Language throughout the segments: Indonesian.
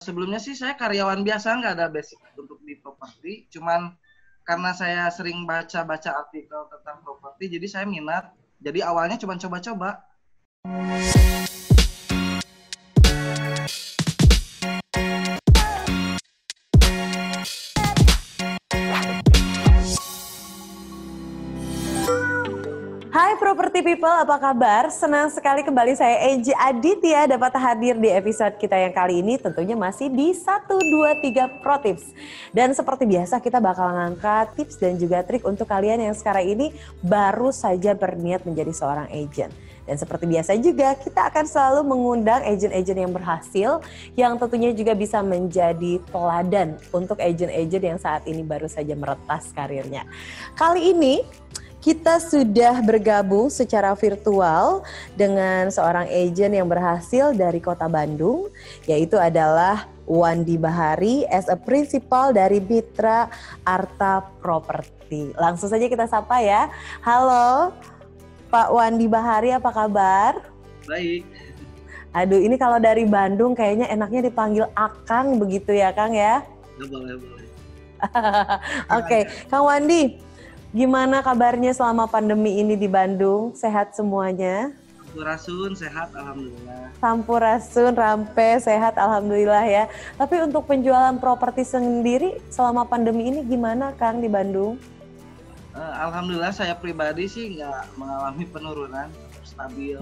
Sebelumnya sih saya karyawan biasa, nggak ada basic untuk di properti. Cuman karena saya sering baca-baca artikel tentang properti, jadi saya minat. Jadi awalnya cuma coba-coba. Hai Property People, apa kabar? Senang sekali kembali saya Egy Aditya dapat hadir di episode kita yang kali ini tentunya masih di 123 Pro Tips. Dan seperti biasa kita bakal ngangkat tips dan juga trik untuk kalian yang sekarang ini baru saja berniat menjadi seorang agent. Dan seperti biasa juga kita akan selalu mengundang agent-agent yang berhasil yang tentunya juga bisa menjadi teladan untuk agent-agent yang saat ini baru saja meretas karirnya. Kali ini kita sudah bergabung secara virtual dengan seorang agent yang berhasil dari Kota Bandung, yaitu adalah Wandi Bahari as a principal dari Mitra Arta Property. Langsung saja kita sapa ya. Halo Pak Wandi Bahari, apa kabar? Baik. Aduh, ini kalau dari Bandung kayaknya enaknya dipanggil Akang begitu ya Kang ya? Boleh. Oke, Kang Wandi. Gimana kabarnya selama pandemi ini di Bandung? Sehat semuanya? Sampurasun, sehat alhamdulillah. Sampurasun, rampe, sehat alhamdulillah ya. Tapi untuk penjualan properti sendiri selama pandemi ini gimana Kang di Bandung? Alhamdulillah saya pribadi sih nggak mengalami penurunan, stabil.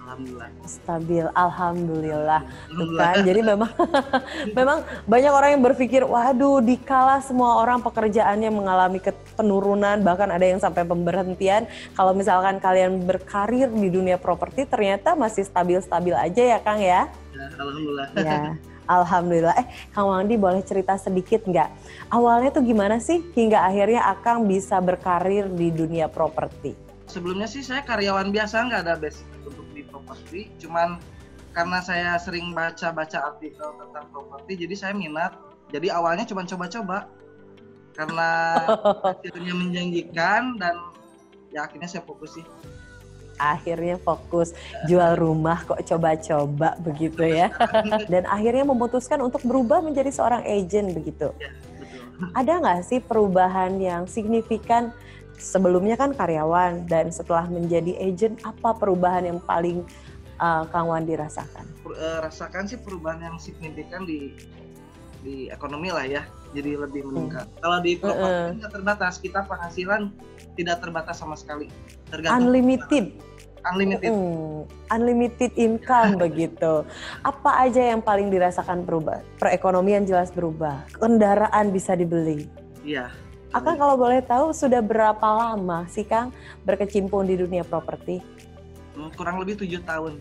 Alhamdulillah. Stabil, alhamdulillah. Bukan, jadi memang banyak orang yang berpikir, waduh dikala semua orang pekerjaannya mengalami penurunan, bahkan ada yang sampai pemberhentian. Kalau misalkan kalian berkarir di dunia properti ternyata masih stabil-stabil aja ya Kang ya? Ya, alhamdulillah. Ya, alhamdulillah. Kang Wandi boleh cerita sedikit nggak? Awalnya tuh gimana sih hingga akhirnya Akang bisa berkarir di dunia properti? Sebelumnya sih saya karyawan biasa, nggak ada basic untuk di properti. Cuman karena saya sering baca-baca artikel tentang properti, jadi saya minat. Jadi awalnya cuma coba-coba. Karena hasilnya menjanjikan dan ya akhirnya saya fokus sih. Akhirnya fokus jual rumah kok coba-coba begitu ya. Dan akhirnya memutuskan untuk berubah menjadi seorang agent begitu. Ya, betul. Ada nggak sih perubahan yang signifikan? Sebelumnya kan karyawan dan setelah menjadi agent, apa perubahan yang paling Kang Wandi rasakan? Rasakan sih perubahan yang signifikan di ekonomi lah ya, jadi lebih meningkat. Kalau di properti tidak terbatas, kita penghasilan tidak terbatas sama sekali. Tergantung unlimited income begitu. Apa aja yang paling dirasakan berubah? Perekonomian jelas berubah, kendaraan bisa dibeli. Iya. Akang kalau boleh tahu sudah berapa lama sih Kang berkecimpung di dunia properti? Kurang lebih 7 tahun.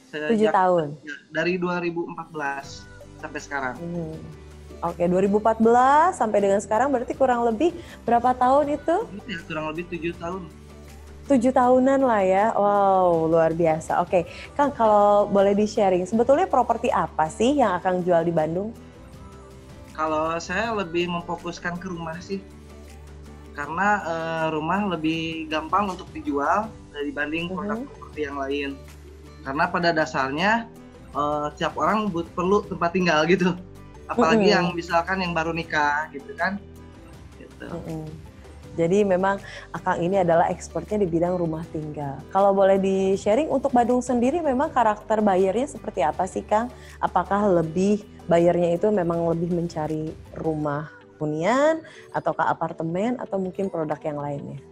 7 tahun? Ya, dari 2014 sampai sekarang. Oke, 2014 sampai dengan sekarang berarti kurang lebih berapa tahun itu? Ya, kurang lebih 7 tahun. 7 tahunan lah ya, wow luar biasa. Oke, Kang kalau boleh di-sharing, sebetulnya properti apa sih yang Akang jual di Bandung? Kalau saya lebih memfokuskan ke rumah sih, karena rumah lebih gampang untuk dijual dibanding produk properti yang lain. Karena pada dasarnya tiap orang perlu tempat tinggal gitu, apalagi yang misalkan yang baru nikah gitu kan. Gitu. Jadi memang Akang ini adalah expertnya di bidang rumah tinggal. Kalau boleh di-sharing untuk Bandung sendiri memang karakter buyernya seperti apa sih Kang? Apakah buyernya itu memang lebih mencari rumah hunian ataukah apartemen atau mungkin produk yang lainnya?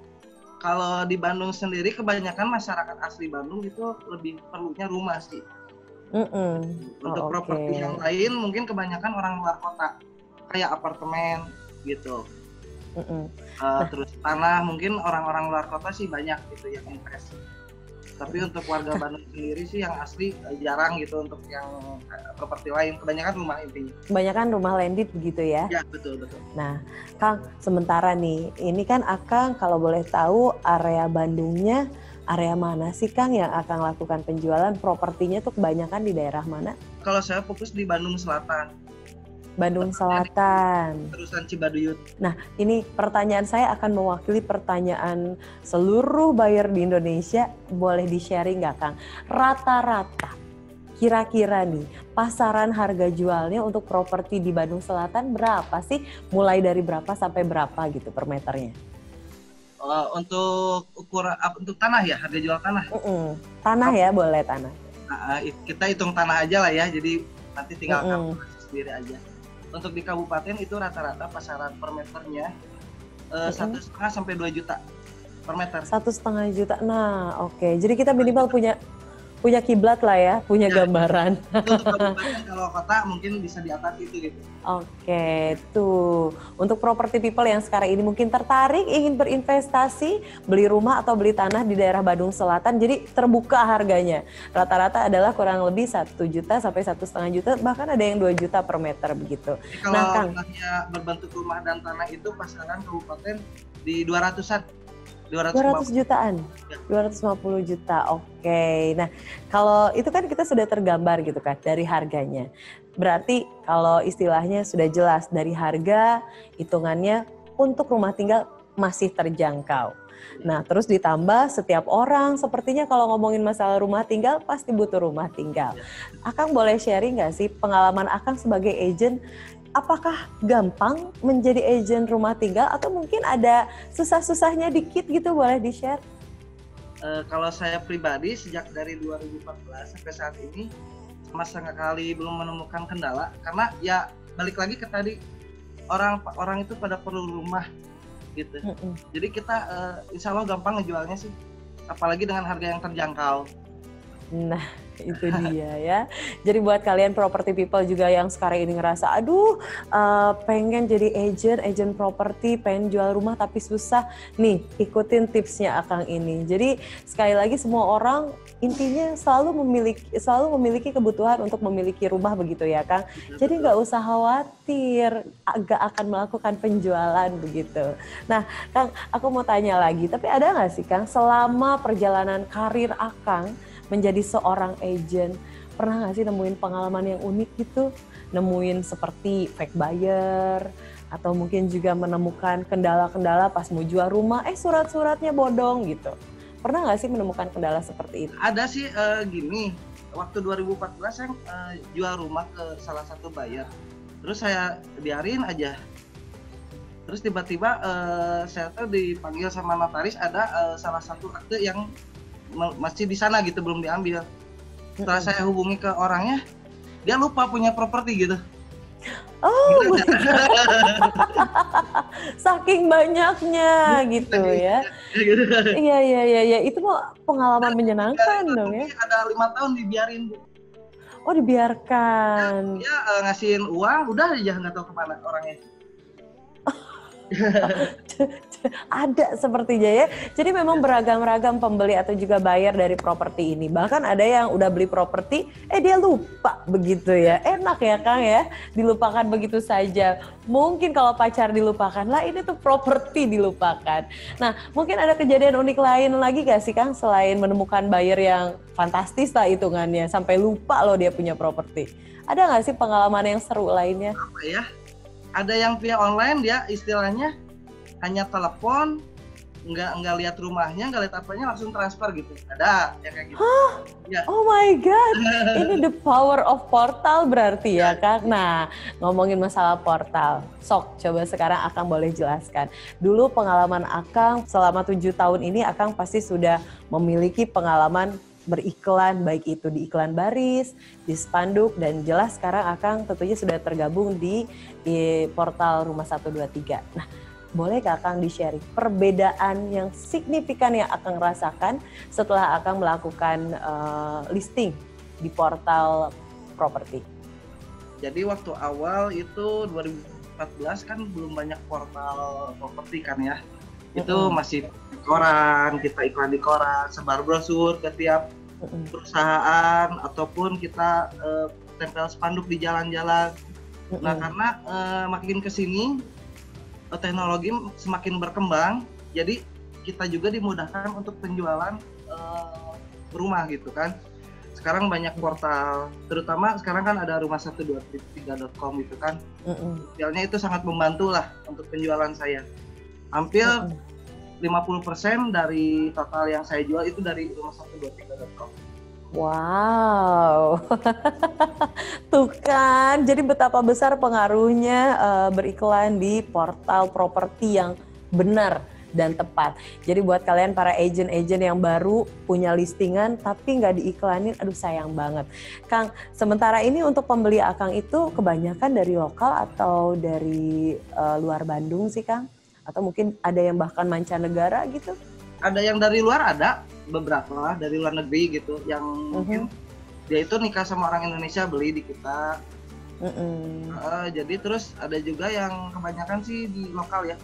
Kalau di Bandung sendiri kebanyakan masyarakat asli Bandung itu lebih perlunya rumah sih. Untuk properti yang lain mungkin kebanyakan orang luar kota kayak apartemen gitu. Terus tanah mungkin orang-orang luar kota sih banyak gitu yang invest. Tapi untuk warga Bandung sendiri sih yang asli jarang gitu untuk yang properti lain. Kebanyakan rumah intinya. Kebanyakan rumah landed begitu ya? Ya betul. Nah Kang, sementara nih, ini kan Akang kalau boleh tahu area Bandungnya, area mana sih Kang yang Akang lakukan penjualan propertinya tuh kebanyakan di daerah mana? Kalau saya fokus di Bandung Selatan. Bandung Selatan. Terusan Cibaduyut. Nah, ini pertanyaan saya akan mewakili pertanyaan seluruh buyer di Indonesia. Boleh di-sharing nggak, Kang? Rata-rata kira-kira nih pasaran harga jualnya untuk properti di Bandung Selatan berapa sih? Mulai dari berapa sampai berapa gitu per meternya? Untuk ukuran untuk tanah ya, harga jual tanah. Tanah ya, boleh tanah. Kita hitung tanah aja lah ya, jadi nanti tinggal kalkulasi sendiri aja. Untuk di kabupaten itu rata-rata pasaran per meternya 1,5 sampai 2 juta per meter. 1,5 juta. Nah, oke. Jadi kita minimal punya kiblat lah ya, punya gambaran. Itu untuk kabupaten, kalau kota mungkin bisa di atas itu gitu. Oke, tuh. Untuk property people yang sekarang ini mungkin tertarik ingin berinvestasi, beli rumah atau beli tanah di daerah Bandung Selatan, jadi terbuka harganya. Rata-rata adalah kurang lebih 1 juta sampai 1,5 juta, bahkan ada yang 2 juta per meter begitu. Jadi kalau tanahnya berbentuk rumah dan tanah itu pasaran kabupaten di 200-an. 200 jutaan, ya. 250 juta, oke. Nah, kalau itu kan kita sudah tergambar gitu kan dari harganya. Berarti kalau istilahnya sudah jelas dari harga, hitungannya untuk rumah tinggal masih terjangkau. Nah, terus ditambah setiap orang sepertinya kalau ngomongin masalah rumah tinggal pasti butuh rumah tinggal. Akang boleh sharing nggak sih pengalaman Akang sebagai agent? Apakah gampang menjadi agen rumah tinggal atau mungkin ada susah-susahnya dikit gitu, boleh di-share? Kalau saya pribadi sejak dari 2014 sampai saat ini sama sekali belum menemukan kendala, karena ya balik lagi ke tadi orang itu pada perlu rumah gitu. Jadi kita insya Allah gampang ngejualnya sih, apalagi dengan harga yang terjangkau. Nah, itu dia ya. Jadi buat kalian property people juga yang sekarang ini ngerasa, aduh pengen jadi agent property, pengen jual rumah tapi susah. Nih, ikutin tipsnya Akang ini. Jadi sekali lagi semua orang intinya selalu memiliki kebutuhan untuk memiliki rumah begitu ya Kang. Jadi nggak usah khawatir, agak akan melakukan penjualan begitu. Nah Kang, aku mau tanya lagi, tapi ada nggak sih Kang selama perjalanan karir Akang menjadi seorang agent, pernah nggak sih nemuin pengalaman yang unik gitu? Nemuin seperti fake buyer, atau mungkin juga menemukan kendala-kendala pas mau jual rumah, surat-suratnya bodong gitu. Pernah nggak sih menemukan kendala seperti itu? Ada sih gini, waktu 2014 saya jual rumah ke salah satu buyer, terus saya biarin aja. Terus tiba-tiba saya tuh dipanggil sama notaris, ada salah satu akte yang masih di sana gitu, belum diambil. Setelah saya hubungi ke orangnya, dia lupa punya properti gitu. Oh my God. Saking banyaknya gitu ya. Iya. Itu mau pengalaman menyenangkan dong ya. Ada 5 tahun dibiarin, Bu. Oh, dibiarkan. Dia ngasihin uang, udah aja nggak tahu kemana orangnya. Ada sepertinya ya. Jadi memang beragam-ragam pembeli atau juga buyer dari properti ini. Bahkan ada yang udah beli properti, dia lupa begitu ya. Enak ya Kang ya, dilupakan begitu saja. Mungkin kalau pacar dilupakan, lah ini tuh properti dilupakan. Nah, mungkin ada kejadian unik lain lagi gak sih Kang, selain menemukan buyer yang fantastis lah hitungannya, sampai lupa loh dia punya properti. Ada gak sih pengalaman yang seru lainnya? Apa ya? Ada yang via online, dia istilahnya hanya telepon, nggak lihat rumahnya, nggak lihat apanya, langsung transfer gitu. Ada yang kayak gitu. Ya. Oh my God, ini the power of portal berarti ya Kak. Nah, ngomongin masalah portal, sok coba sekarang Akang boleh jelaskan. Dulu pengalaman Akang selama 7 tahun ini, Akang pasti sudah memiliki pengalaman beriklan, baik itu di iklan baris, di spanduk, dan jelas sekarang Akang tentunya sudah tergabung di portal Rumah 123. Nah, boleh Akang di-sharing perbedaan yang signifikan yang Akang rasakan setelah Akang melakukan listing di portal properti? Jadi waktu awal itu 2014 kan belum banyak portal properti kan ya. Itu masih di koran, kita iklan di koran, sebar brosur ke tiap perusahaan, ataupun kita tempel spanduk di jalan-jalan. Nah, karena makin kesini teknologi semakin berkembang, jadi kita juga dimudahkan untuk penjualan rumah gitu kan. Sekarang banyak portal, terutama sekarang kan ada rumah123.com gitu kan. Idealnya itu sangat membantu lah untuk penjualan saya. Hampir 50% dari total yang saya jual itu dari rumah123.com. Wow, tuh kan, jadi betapa besar pengaruhnya beriklan di portal properti yang benar dan tepat. Jadi buat kalian para agent-agent yang baru punya listingan tapi nggak diiklanin, aduh sayang banget. Kang, sementara ini untuk pembeli Akang itu kebanyakan dari lokal atau dari luar Bandung sih Kang? Atau mungkin ada yang bahkan mancanegara gitu? Ada yang dari luar, ada beberapa dari luar negeri gitu yang mungkin dia itu nikah sama orang Indonesia beli di kita. Jadi terus ada juga yang kebanyakan sih di lokal ya,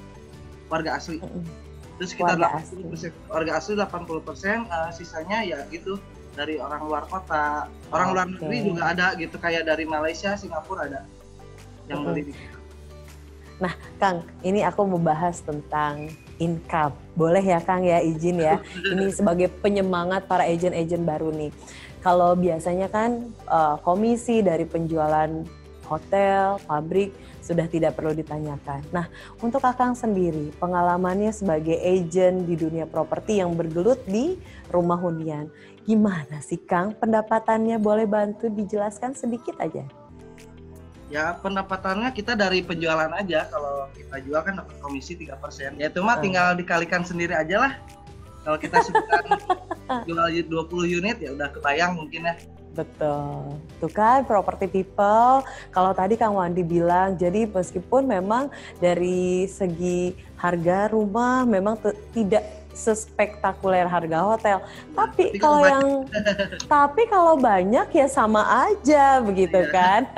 warga asli. Terus sekitar 80%, warga asli 80%, sisanya ya gitu dari orang luar kota, orang luar negeri juga ada gitu, kayak dari Malaysia, Singapura ada yang beli di kita. Nah, Kang, ini aku mau bahas tentang income. Boleh ya, Kang ya, izin ya. Ini sebagai penyemangat para agent-agent baru nih. Kalau biasanya kan komisi dari penjualan hotel, pabrik sudah tidak perlu ditanyakan. Nah, untuk Akang sendiri, pengalamannya sebagai agent di dunia properti yang bergelut di rumah hunian, gimana sih Kang pendapatannya? Boleh bantu dijelaskan sedikit aja? Ya pendapatannya kita dari penjualan aja, kalau kita jual kan dapat komisi 3%. Ya itu mah tinggal dikalikan sendiri aja lah. Kalau kita sebutkan jual 20 unit ya udah kebayang mungkin ya. Betul. Tuh kan property people, kalau tadi Kang Wandi bilang, jadi meskipun memang dari segi harga rumah memang tidak sespektakuler harga hotel, tapi kalau banyak ya sama aja begitu kan.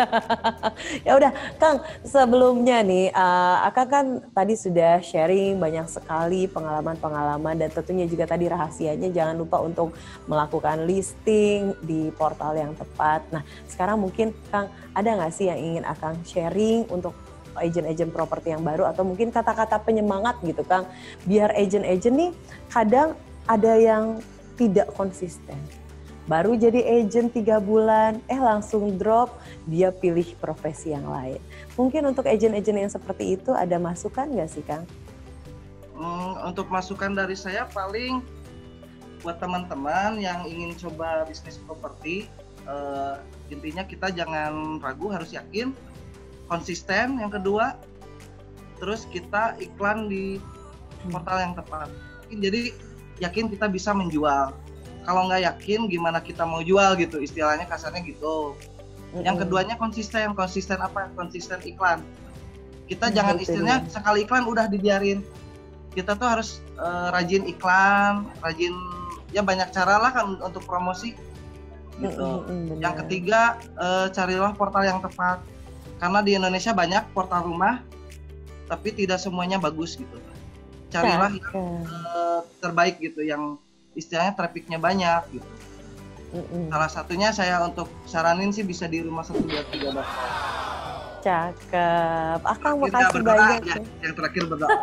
Ya udah Kang, sebelumnya nih Akang kan tadi sudah sharing banyak sekali pengalaman-pengalaman dan tentunya juga tadi rahasianya jangan lupa untuk melakukan listing di portal yang tepat. Nah sekarang mungkin Kang ada nggak sih yang ingin Akang sharing untuk agent-agent properti yang baru atau mungkin kata-kata penyemangat gitu Kang, biar agent-agent nih kadang ada yang tidak konsisten, baru jadi agent 3 bulan langsung drop, dia pilih profesi yang lain. Mungkin untuk agent-agent yang seperti itu ada masukan nggak sih Kang? Untuk masukan dari saya paling buat teman-teman yang ingin coba bisnis properti, intinya kita jangan ragu, harus yakin, konsisten yang kedua, terus kita iklan di portal yang tepat. Jadi yakin kita bisa menjual. Kalau nggak yakin gimana kita mau jual gitu, istilahnya kasarnya gitu. Yang keduanya konsisten apa? Konsisten iklan. Kita jangan istilahnya sekali iklan udah dibiarin. Kita tuh harus rajin iklan, rajin ya banyak cara lah kan untuk promosi gitu. Yang ketiga carilah portal yang tepat. Karena di Indonesia banyak portal rumah, tapi tidak semuanya bagus gitu. Carilah yang terbaik gitu, yang istilahnya trafficnya banyak gitu. Salah satunya saya untuk saranin sih bisa di rumah123.com. Cakep. Akang makasih banyak ya. Yang terakhir berdoa.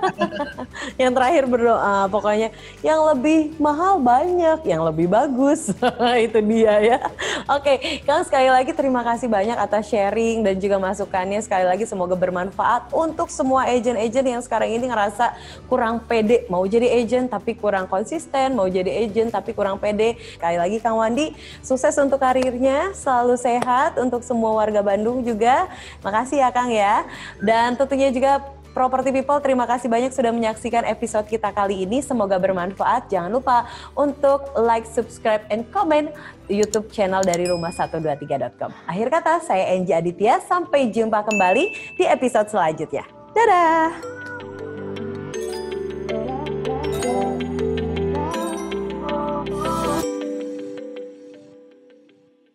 Yang terakhir berdoa. Pokoknya yang lebih mahal banyak, yang lebih bagus. Itu dia ya. Oke, Kang sekali lagi terima kasih banyak atas sharing dan juga masukannya. Sekali lagi semoga bermanfaat untuk semua agent-agent yang sekarang ini ngerasa kurang pede. Mau jadi agent tapi kurang konsisten, mau jadi agent tapi kurang pede. Sekali lagi Kang Wandi, sukses untuk karirnya, selalu sehat untuk semua warga Bandung juga. Makasih ya Kang ya. Dan tentunya juga Property People, terima kasih banyak sudah menyaksikan episode kita kali ini. Semoga bermanfaat. Jangan lupa untuk like, subscribe, and comment YouTube channel dari rumah123.com. Akhir kata, saya Enji Aditya. Sampai jumpa kembali di episode selanjutnya. Dadah!